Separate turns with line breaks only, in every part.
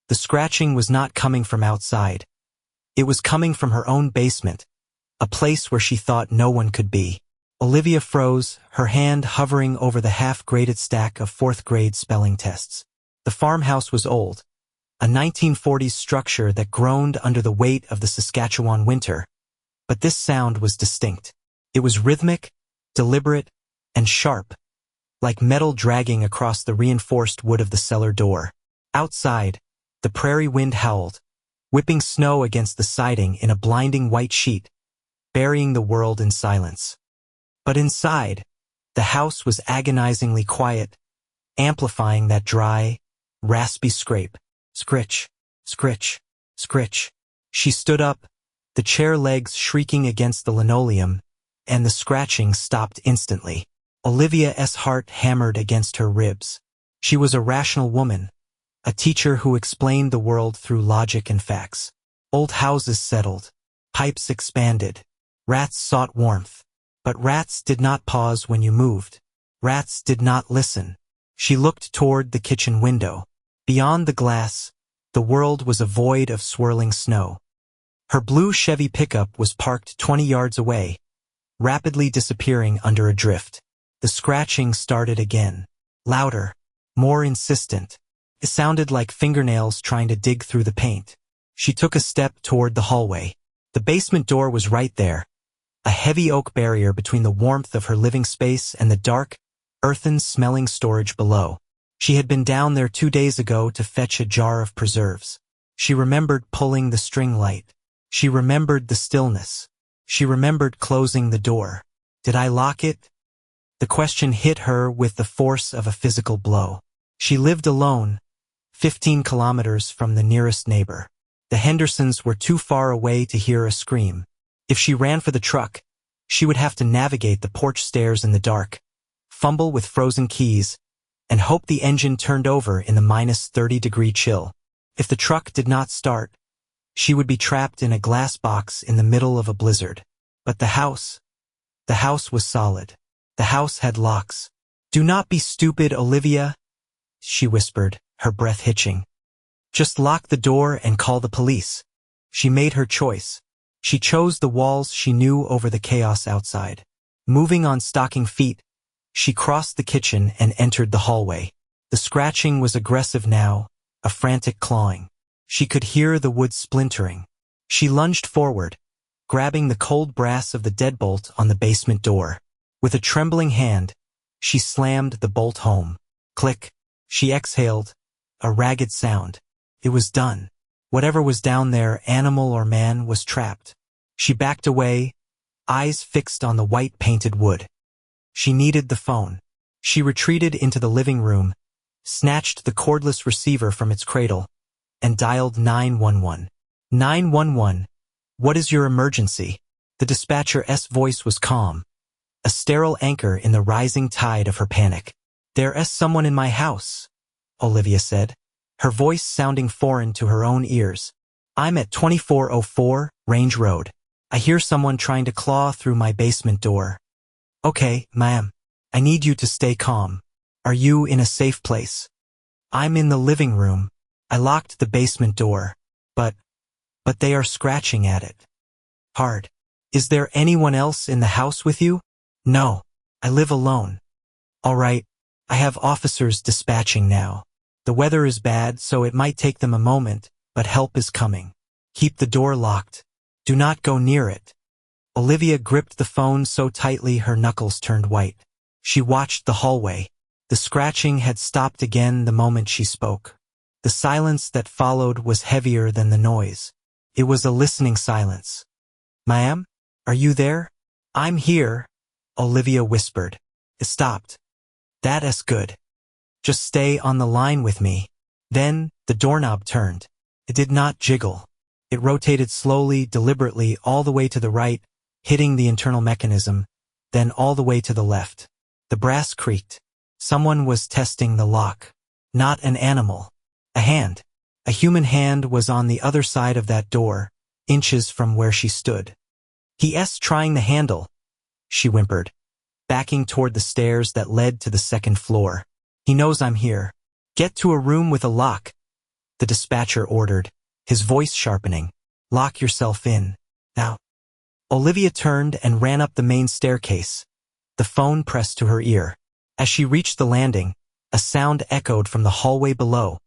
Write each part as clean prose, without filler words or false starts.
The scratching was not coming from outside. It was coming from her own basement, a place where she thought no one could be. Olivia froze, her hand hovering over the half-graded stack of fourth-grade spelling tests. The farmhouse was old, a 1940s structure that groaned under the weight of the Saskatchewan winter, but this sound was distinct. It was rhythmic, deliberate, and sharp, like metal dragging across the reinforced wood of the cellar door. Outside, the prairie wind howled, whipping snow against the siding in a blinding white sheet, burying the world in silence. But inside, the house was agonizingly quiet, amplifying that dry, raspy scrape. Scritch, scritch, scritch. She stood up, the chair legs shrieking against the linoleum, and the scratching stopped instantly. Olivia's heart hammered against her ribs. She was a rational woman, a teacher who explained the world through logic and facts. Old houses settled, pipes expanded, rats sought warmth. But rats did not pause when you moved. Rats did not listen. She looked toward the kitchen window. Beyond the glass, the world was a void of swirling snow. Her blue Chevy pickup was parked 20 yards away, rapidly disappearing under a drift. The scratching started again. Louder, more insistent. It sounded like fingernails trying to dig through the paint. She took a step toward the hallway. The basement door was right there, a heavy oak barrier between the warmth of her living space and the dark, earthen-smelling storage below. She had been down there 2 days ago to fetch a jar of preserves. She remembered pulling the string light. She remembered the stillness. She remembered closing the door. Did I lock it? The question hit her with the force of a physical blow. She lived alone, 15 kilometers from the nearest neighbor. The Hendersons were too far away to hear a scream. If she ran for the truck, she would have to navigate the porch stairs in the dark, fumble with frozen keys, and hope the engine turned over in the -30-degree chill. If the truck did not start, she would be trapped in a glass box in the middle of a blizzard. But the house was solid. The house had locks. "Do not be stupid, Olivia," she whispered, her breath hitching. "Just lock the door and call the police." She made her choice. She chose the walls she knew over the chaos outside. Moving on stocking feet, she crossed the kitchen and entered the hallway. The scratching was aggressive now, a frantic clawing. She could hear the wood splintering. She lunged forward, grabbing the cold brass of the deadbolt on the basement door. With a trembling hand, she slammed the bolt home. Click. She exhaled, a ragged sound. It was done. Whatever was down there, animal or man, was trapped. She backed away, eyes fixed on the white painted wood. She needed the phone. She retreated into the living room, snatched the cordless receiver from its cradle, and dialed 911. 911, what is your emergency? The dispatcher's voice was calm, a sterile anchor in the rising tide of her panic. There's someone in my house, Olivia said, her voice sounding foreign to her own ears. I'm at 2404 Range Road. I hear someone trying to claw through my basement door. Okay, ma'am. I need you to stay calm. Are you in a safe place? I'm in the living room. I locked the basement door. But they are scratching at it. Hard. Is there anyone else in the house with you? No. I live alone. All right. I have officers dispatching now. The weather is bad, so it might take them a moment, but help is coming. Keep the door locked. Do not go near it. Olivia gripped the phone so tightly her knuckles turned white. She watched the hallway. The scratching had stopped again the moment she spoke. The silence that followed was heavier than the noise. It was a listening silence. Ma'am? Are you there? I'm here, Olivia whispered. It stopped. That's good. Just stay on the line with me. Then, the doorknob turned. It did not jiggle. It rotated slowly, deliberately, all the way to the right, hitting the internal mechanism, then all the way to the left. The brass creaked. Someone was testing the lock. Not an animal. A hand. A human hand was on the other side of that door, inches from where she stood. He's trying the handle, she whimpered, backing toward the stairs that led to the second floor. He knows I'm here. Get to a room with a lock. the dispatcher ordered, his voice sharpening. Lock yourself in. Now. Olivia turned and ran up the main staircase, the phone pressed to her ear. As she reached the landing, a sound echoed from the hallway below,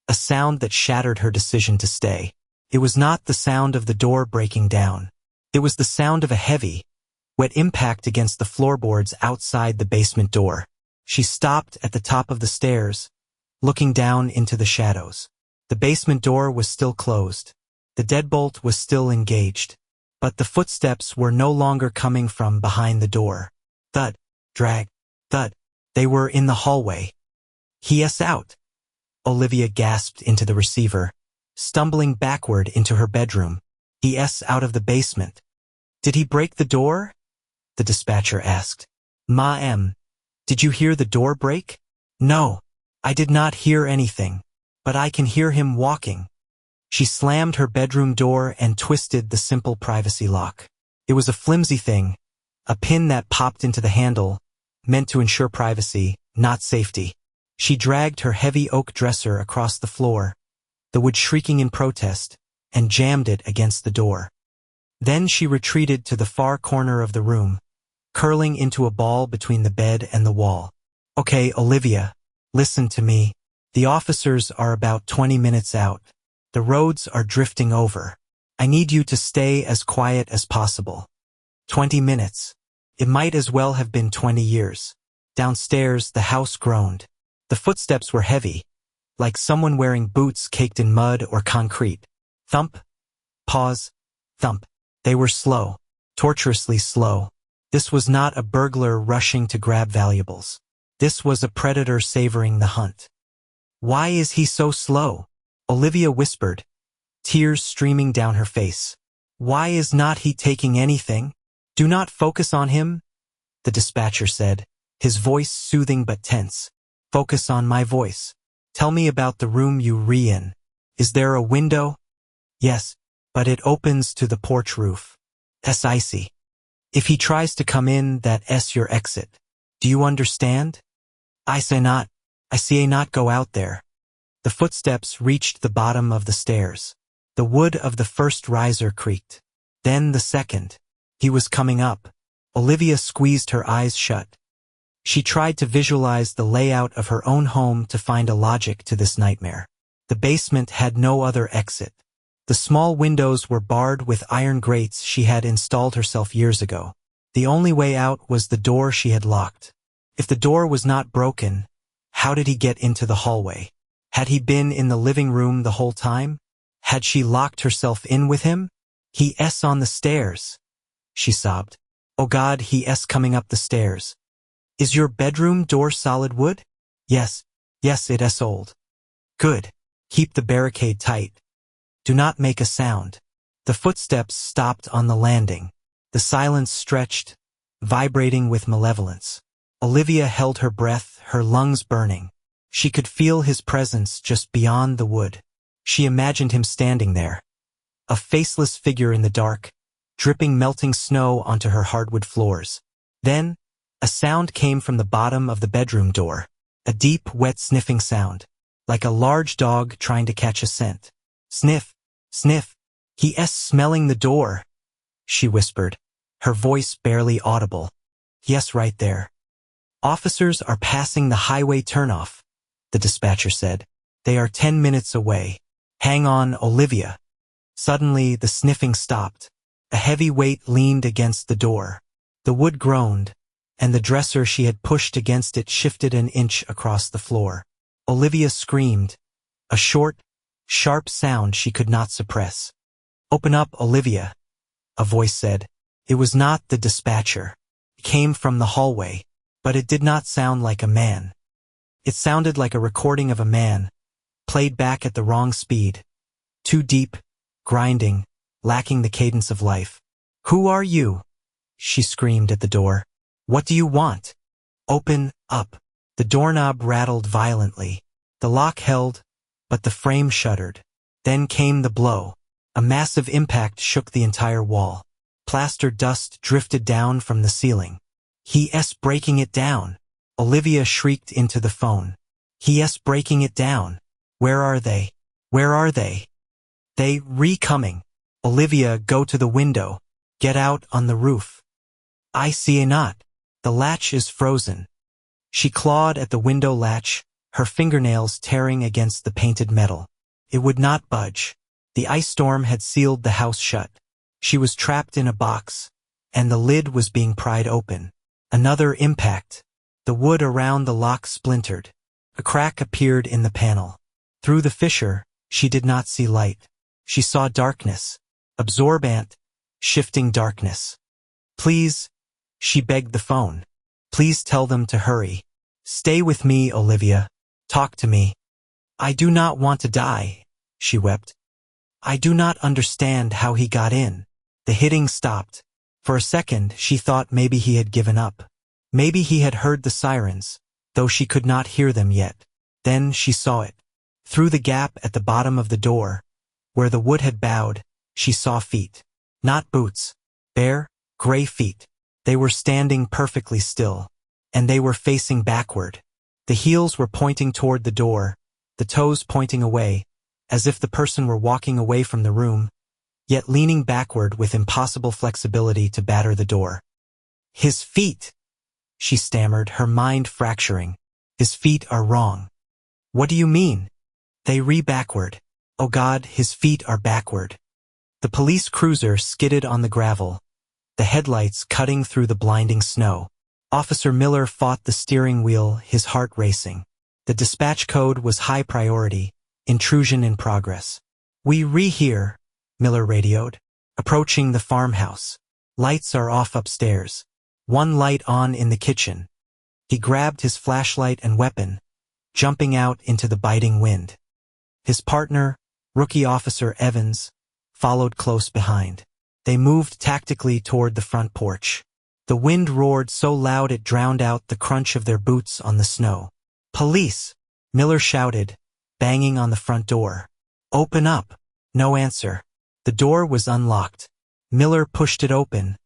a sound that shattered her decision to stay. It was not the sound of the door breaking down. It was the sound of a heavy, wet impact against the floorboards outside the basement door. She stopped at the top of the stairs, looking down into the shadows. The basement door was still closed. The deadbolt was still engaged. But the footsteps were no longer coming from behind the door. Thud, drag, thud. They were in the hallway. He's out. Olivia gasped into the receiver, stumbling backward into her bedroom. He's out of the basement. Did he break the door? The dispatcher asked. Ma'am, did you hear the door break? No, I did not hear anything, but I can hear him walking. She slammed her bedroom door and twisted the simple privacy lock. It was a flimsy thing, a pin that popped into the handle, meant to ensure privacy, not safety. She dragged her heavy oak dresser across the floor, the wood shrieking in protest, and jammed it against the door. Then she retreated to the far corner of the room, curling into a ball between the bed and the wall. Okay, Olivia, listen to me. The officers are about 20 minutes out. The roads are drifting over. I need you to stay as quiet as possible. 20 minutes. It might as well have been 20 years. Downstairs, the house groaned. The footsteps were heavy, like someone wearing boots caked in mud or concrete. Thump, pause, thump. They were slow, torturously slow. This was not a burglar rushing to grab valuables. This was a predator savoring the hunt. Why is he so slow? Olivia whispered, tears streaming down her face. Why is not he taking anything? Do not focus on him, the dispatcher said, his voice soothing but tense. Focus on my voice. Tell me about the room you re in. Is there a window? Yes, but it opens to the porch roof. That's icy. If he tries to come in, that's your exit. Do you understand? I say not. I see not go out there. The footsteps reached the bottom of the stairs. The wood of the first riser creaked. Then the second. He was coming up. Olivia squeezed her eyes shut. She tried to visualize the layout of her own home to find a logic to this nightmare. The basement had no other exit. The small windows were barred with iron grates she had installed herself years ago. The only way out was the door she had locked. If the door was not broken, how did he get into the hallway? Had he been in the living room the whole time? Had she locked herself in with him? He's on the stairs, she sobbed. Oh God, he's coming up the stairs. Is your bedroom door solid wood? Yes, it's old. Good. Keep the barricade tight. Do not make a sound. The footsteps stopped on the landing. The silence stretched, vibrating with malevolence. Olivia held her breath, her lungs burning. She could feel his presence just beyond the wood. She imagined him standing there, a faceless figure in the dark, dripping melting snow onto her hardwood floors. Then, a sound came from the bottom of the bedroom door, a deep, wet sniffing sound, like a large dog trying to catch a scent. Sniff, sniff. He's smelling the door, she whispered, her voice barely audible. Yes, right there. Officers are passing the highway turnoff, the dispatcher said. They are 10 minutes away. Hang on, Olivia. Suddenly, the sniffing stopped. A heavy weight leaned against the door. The wood groaned, and the dresser she had pushed against it shifted an inch across the floor. Olivia screamed, a short, sharp sound she could not suppress. Open up, Olivia, a voice said. It was not the dispatcher. It came from the hallway, but it did not sound like a man. It sounded like a recording of a man, played back at the wrong speed. Too deep, grinding, lacking the cadence of life. Who are you? She screamed at the door. What do you want? Open up. The doorknob rattled violently. The lock held, but the frame shuddered. Then came the blow. A massive impact shook the entire wall. Plaster dust drifted down from the ceiling. He's breaking it down. Olivia shrieked into the phone. He's breaking it down. Where are they? Where are they? They re-coming. Olivia, go to the window. Get out on the roof. I see a knot. The latch is frozen. She clawed at the window latch, her fingernails tearing against the painted metal. It would not budge. The ice storm had sealed the house shut. She was trapped in a box, and the lid was being pried open. Another impact. The wood around the lock splintered. A crack appeared in the panel. Through the fissure, she did not see light. She saw darkness. Absorbent, shifting darkness. Please, she begged the phone. Please tell them to hurry. Stay with me, Olivia. Talk to me. I do not want to die, she wept. I do not understand how he got in. The hitting stopped. For a second, she thought maybe he had given up. Maybe he had heard the sirens, though she could not hear them yet. Then she saw it. Through the gap at the bottom of the door, where the wood had bowed, she saw feet. Not boots. Bare, gray feet. They were standing perfectly still, and they were facing backward. The heels were pointing toward the door, the toes pointing away, as if the person were walking away from the room, yet leaning backward with impossible flexibility to batter the door. His feet, she stammered, her mind fracturing. His feet are wrong. What do you mean? They re-backward. Oh God, his feet are backward. The police cruiser skidded on the gravel, the headlights cutting through the blinding snow. Officer Miller fought the steering wheel, his heart racing. The dispatch code was high priority, intrusion in progress. We re-hear, Miller radioed. Approaching the farmhouse. Lights are off upstairs. One light on in the kitchen. He grabbed his flashlight and weapon, jumping out into the biting wind. His partner, Rookie Officer Evans, followed close behind. They moved tactically toward the front porch. The wind roared so loud it drowned out the crunch of their boots on the snow. Police! Miller shouted, banging on the front door. Open up! No answer. The door was unlocked. Miller pushed it open,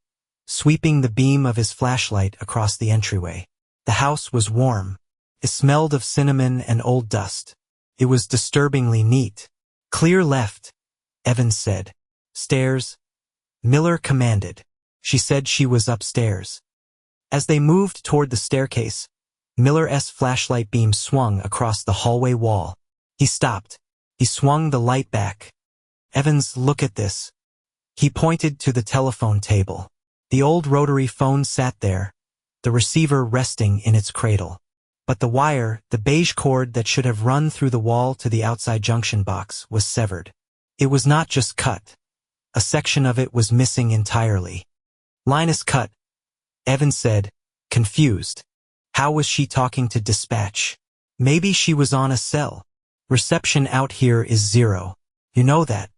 sweeping the beam of his flashlight across the entryway. The house was warm. It smelled of cinnamon and old dust. It was disturbingly neat. Clear left, Evans said. Stairs? Miller commanded. She said she was upstairs. As they moved toward the staircase, Miller's flashlight beam swung across the hallway wall. He stopped. He swung the light back. Evans, look at this. He pointed to the telephone table. The old rotary phone sat there, the receiver resting in its cradle. But the wire, the beige cord that should have run through the wall to the outside junction box, was severed. It was not just cut. A section of it was missing entirely. Line is cut, Evans said, confused. How was she talking to dispatch? Maybe she was on a cell. Reception out here is 0. You know that.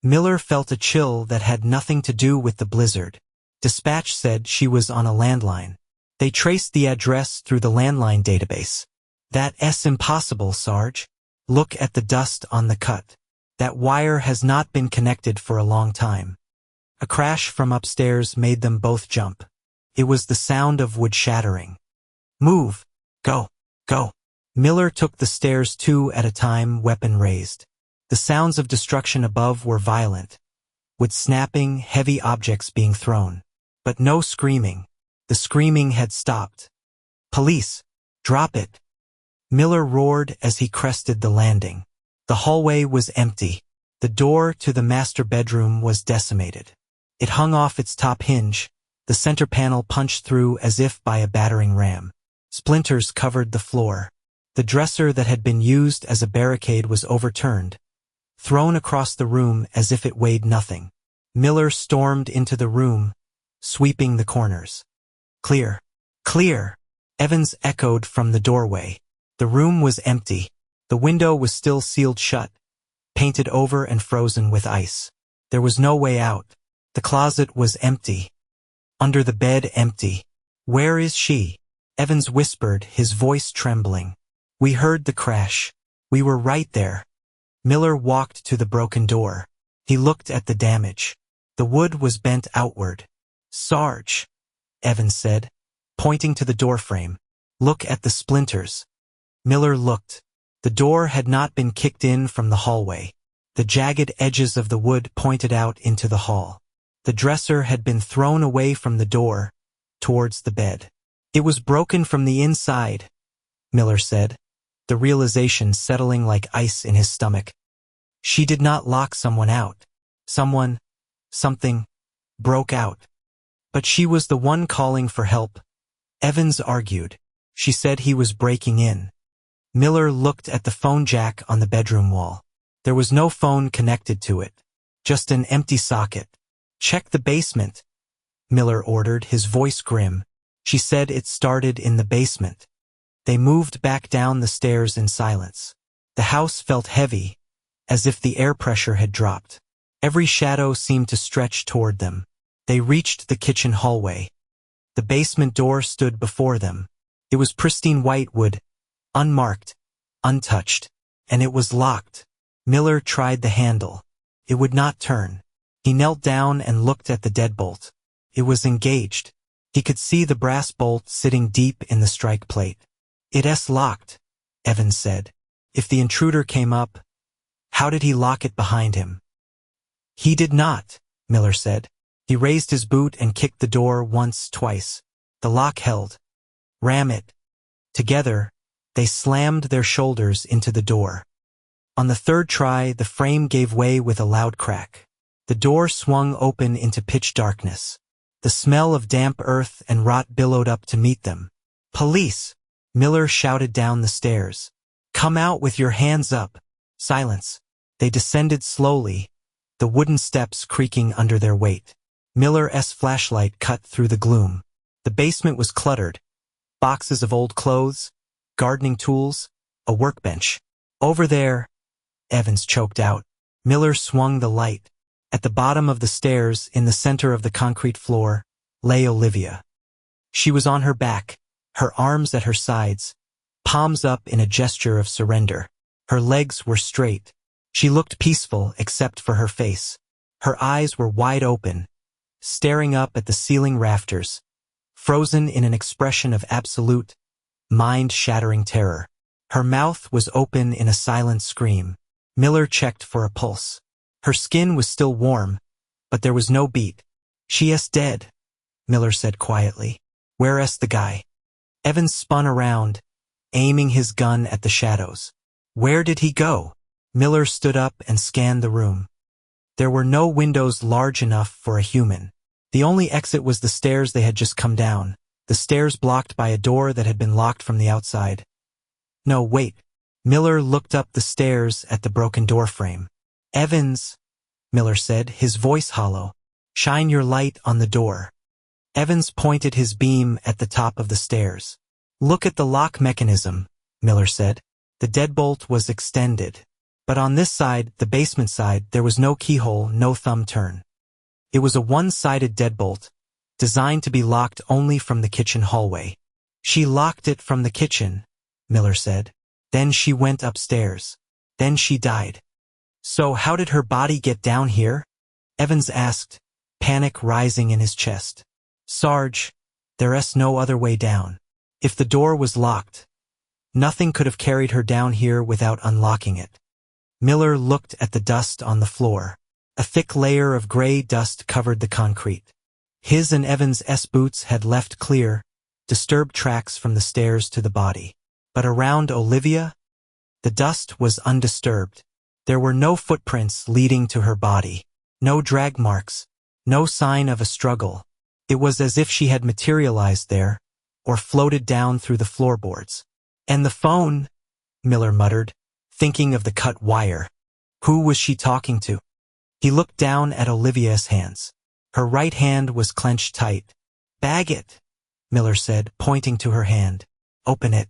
Miller felt a chill that had nothing to do with the blizzard. Dispatch said she was on a landline. They traced the address through the landline database. That's impossible, Sarge. Look at the dust on the cut. That wire has not been connected for a long time. A crash from upstairs made them both jump. It was the sound of wood shattering. Move. Go. Go. Miller took the stairs 2 at a time, weapon raised. The sounds of destruction above were violent, with snapping, heavy objects being thrown. But no screaming. The screaming had stopped. Police! Drop it! Miller roared as he crested the landing. The hallway was empty. The door to the master bedroom was decimated. It hung off its top hinge, the center panel punched through as if by a battering ram. Splinters covered the floor. The dresser that had been used as a barricade was overturned, thrown across the room as if it weighed nothing. Miller stormed into the room, sweeping the corners. Clear. Clear. Evans echoed from the doorway. The room was empty. The window was still sealed shut, painted over and frozen with ice. There was no way out. The closet was empty. Under the bed, empty. Where is she? Evans whispered, his voice trembling. We heard the crash. We were right there. Miller walked to the broken door. He looked at the damage. The wood was bent outward. Sarge, Evans said, pointing to the doorframe. Look at the splinters. Miller looked. The door had not been kicked in from the hallway. The jagged edges of the wood pointed out into the hall. The dresser had been thrown away from the door, towards the bed. It was broken from the inside, Miller said, the realization settling like ice in his stomach. She did not lock someone out. Something, broke out. But she was the one calling for help. Evans argued. She said he was breaking in. Miller looked at the phone jack on the bedroom wall. There was no phone connected to it. Just an empty socket. Check the basement, Miller ordered, his voice grim. She said it started in the basement. They moved back down the stairs in silence. The house felt heavy, as if the air pressure had dropped. Every shadow seemed to stretch toward them. They reached the kitchen hallway. The basement door stood before them. It was pristine white wood, unmarked, untouched, and it was locked. Miller tried the handle. It would not turn. He knelt down and looked at the deadbolt. It was engaged. He could see the brass bolt sitting deep in the strike plate. "It's locked," Evans said. "If the intruder came up, how did he lock it behind him?" "He did not," Miller said. He raised his boot and kicked the door once, twice. The lock held. "Ram it." Together, they slammed their shoulders into the door. On the third try, the frame gave way with a loud crack. The door swung open into pitch darkness. The smell of damp earth and rot billowed up to meet them. "Police!" Miller shouted down the stairs. "Come out with your hands up." Silence. They descended slowly, the wooden steps creaking under their weight. Miller's flashlight cut through the gloom. The basement was cluttered. Boxes of old clothes, gardening tools, a workbench. "Over there," Evans choked out. Miller swung the light. At the bottom of the stairs, in the center of the concrete floor, lay Olivia. She was on her back, her arms at her sides, palms up in a gesture of surrender. Her legs were straight. She looked peaceful except for her face. Her eyes were wide open, staring up at the ceiling rafters, frozen in an expression of absolute, mind-shattering terror. Her mouth was open in a silent scream. Miller checked for a pulse. Her skin was still warm, but there was no beat. "She's dead," Miller said quietly. "Where's the guy?" Evans spun around, aiming his gun at the shadows. "Where did he go?" Miller stood up and scanned the room. There were no windows large enough for a human. The only exit was the stairs they had just come down, the stairs blocked by a door that had been locked from the outside. "No, wait." Miller looked up the stairs at the broken door frame. "Evans," Miller said, his voice hollow, "shine your light on the door." Evans pointed his beam at the top of the stairs. "Look at the lock mechanism," Miller said. The deadbolt was extended. But on this side, the basement side, there was no keyhole, no thumb turn. It was a one-sided deadbolt, designed to be locked only from the kitchen hallway. "She locked it from the kitchen," Miller said. "Then she went upstairs. Then she died." "So how did her body get down here?" Evans asked, panic rising in his chest. "Sarge, there's no other way down. If the door was locked, nothing could have carried her down here without unlocking it." Miller looked at the dust on the floor. A thick layer of gray dust covered the concrete. His and Evans' boots had left clear, disturbed tracks from the stairs to the body. But around Olivia, the dust was undisturbed. There were no footprints leading to her body, no drag marks, no sign of a struggle. It was as if she had materialized there, or floated down through the floorboards. "And the phone," Miller muttered, thinking of the cut wire. Who was she talking to? He looked down at Olivia's hands. Her right hand was clenched tight. "Bag it," Miller said, pointing to her hand. "Open it."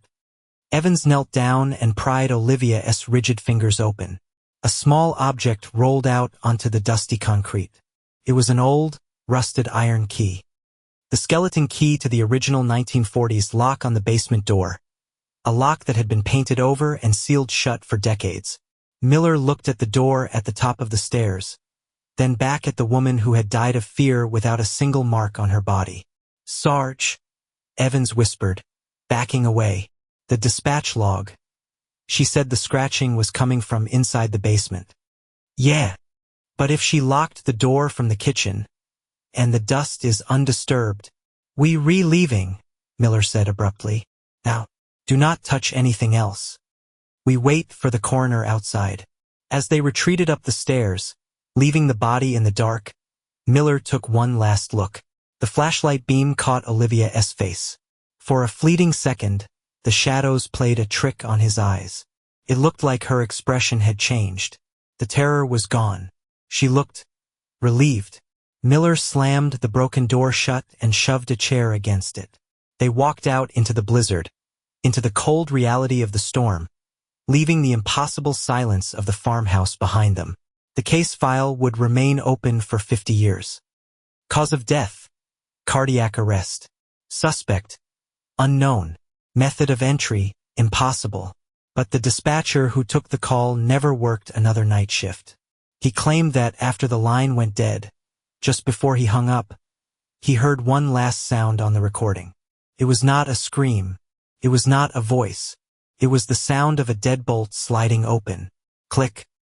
Evans knelt down and pried Olivia's rigid fingers open. A small object rolled out onto the dusty concrete. It was an old, rusted iron key. The skeleton key to the original 1940s lock on the basement door. A lock that had been painted over and sealed shut for decades. Miller looked at the door at the top of the stairs, then back at the woman who had died of fear without a single mark on her body. "Sarge," Evans whispered, backing away. "The dispatch log. She said the scratching was coming from inside the basement. Yeah, but if she locked the door from the kitchen, and the dust is undisturbed, we leaving, Miller said abruptly. Now, do not touch anything else. We wait for the coroner outside. As they retreated up the stairs, leaving the body in the dark, Miller took one last look. The flashlight beam caught Olivia's face. For a fleeting second, the shadows played a trick on his eyes. It looked like her expression had changed. The terror was gone. She looked relieved. Miller slammed the broken door shut and shoved a chair against it. They walked out into the blizzard, into the cold reality of the storm, leaving the impossible silence of the farmhouse behind them. The case file would remain open for 50 years. Cause of death: cardiac arrest. Suspect: unknown. Method of entry: impossible. But the dispatcher who took the call never worked another night shift. He claimed that after the line went dead, just before he hung up, he heard one last sound on the recording. It was not a scream. It was not a voice. It was the sound of a deadbolt sliding open. Click.